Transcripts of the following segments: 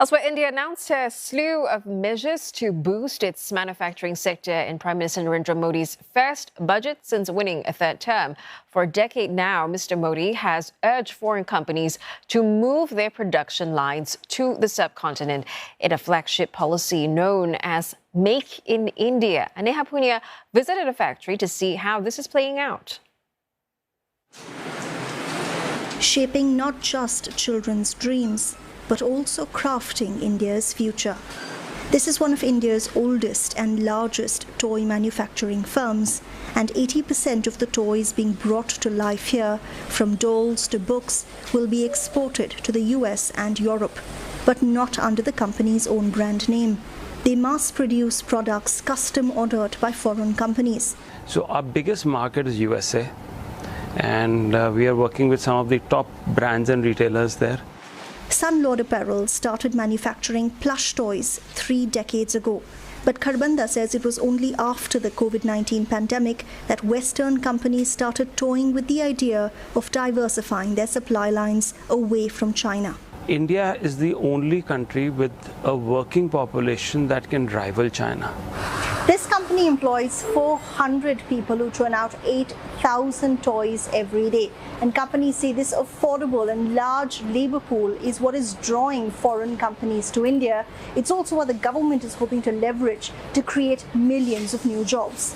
Elsewhere, India announced a slew of measures to boost its manufacturing sector in Prime Minister Narendra Modi's first budget since winning a third term. For a decade now, Mr. Modi has urged foreign companies to move their production lines to the subcontinent in a flagship policy known as Make in India. And Neha, Poonia visited a factory to see how this is playing out. Shaping not just children's dreams, but also crafting India's future. This is one of India's oldest and largest toy manufacturing firms, and 80% of the toys being brought to life here, from dolls to books, will be exported to the US and Europe, but not under the company's own brand name. They mass produce products custom ordered by foreign companies. So our biggest market is USA, and we are working with some of the top brands and retailers there. Sunlord Apparel started manufacturing plush toys 3 decades ago. But Kharbanda says it was only after the COVID-19 pandemic that Western companies started toying with the idea of diversifying their supply lines away from China. India is the only country with a working population that can rival China. This company employs 400 people who turn out 8,000 toys every day. And companies say this affordable and large labor pool is what is drawing foreign companies to India. It's also what the government is hoping to leverage to create millions of new jobs.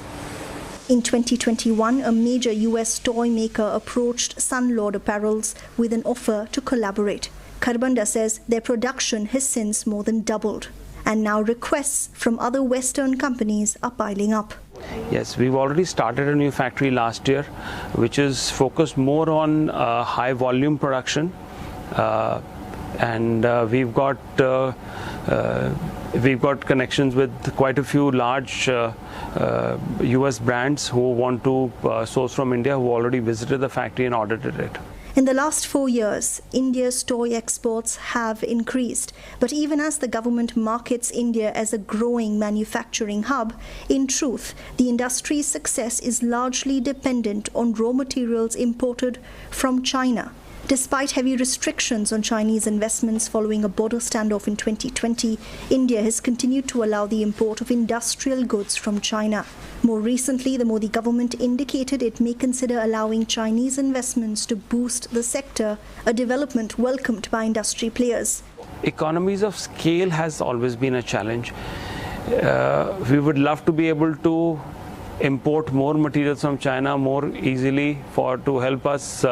In 2021, a major US toy maker approached Sunlord Apparels with an offer to collaborate. Kharbanda says their production has since more than doubled. And now requests from other Western companies are piling up. Yes, we've already started a new factory last year, which is focused more on high volume production. And we've got connections with quite a few large US brands who want to source from India, who already visited the factory and audited it. In the last 4 years, India's toy exports have increased. But even as the government markets India as a growing manufacturing hub, in truth, the industry's success is largely dependent on raw materials imported from China. Despite heavy restrictions on Chinese investments following a border standoff in 2020, India has continued to allow the import of industrial goods from China. More recently, the Modi government indicated it may consider allowing Chinese investments to boost the sector, a development welcomed by industry players. Economies of scale has always been a challenge. We would love to be able to import more materials from China more easily to help us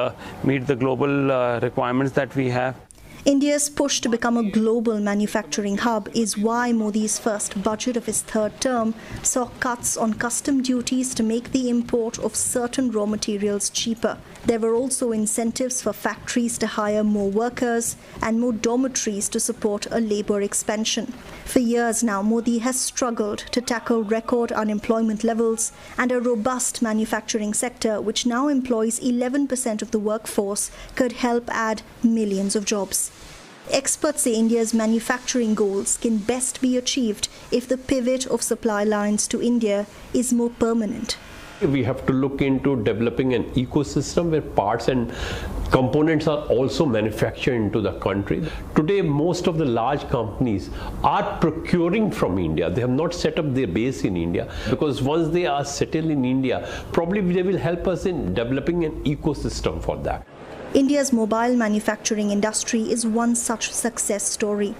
meet the global requirements that we have. India's push to become a global manufacturing hub is why Modi's first budget of his third term saw cuts on custom duties to make the import of certain raw materials cheaper. There were also incentives for factories to hire more workers and more dormitories to support a labor expansion. For years now, Modi has struggled to tackle record unemployment levels and a robust manufacturing sector, which now employs 11% of the workforce, could help add millions of jobs. Experts say India's manufacturing goals can best be achieved if the pivot of supply lines to India is more permanent. We have to look into developing an ecosystem where parts and components are also manufactured into the country. Today, most of the large companies are procuring from India. They have not set up their base in India, because once they are settled in India, probably they will help us in developing an ecosystem for that. India's mobile manufacturing industry is one such success story.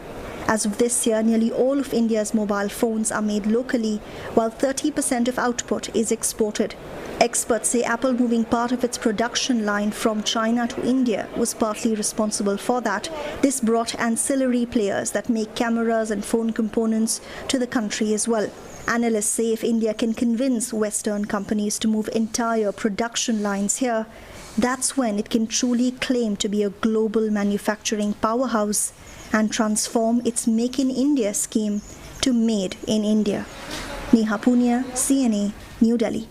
As of this year, nearly all of India's mobile phones are made locally, while 30% of output is exported. Experts say Apple moving part of its production line from China to India was partly responsible for that. This brought ancillary players that make cameras and phone components to the country as well. Analysts say if India can convince Western companies to move entire production lines here, that's when it can truly claim to be a global manufacturing powerhouse and transform its Make in India scheme to Made in India. Neha, Poonia, CNA, New Delhi.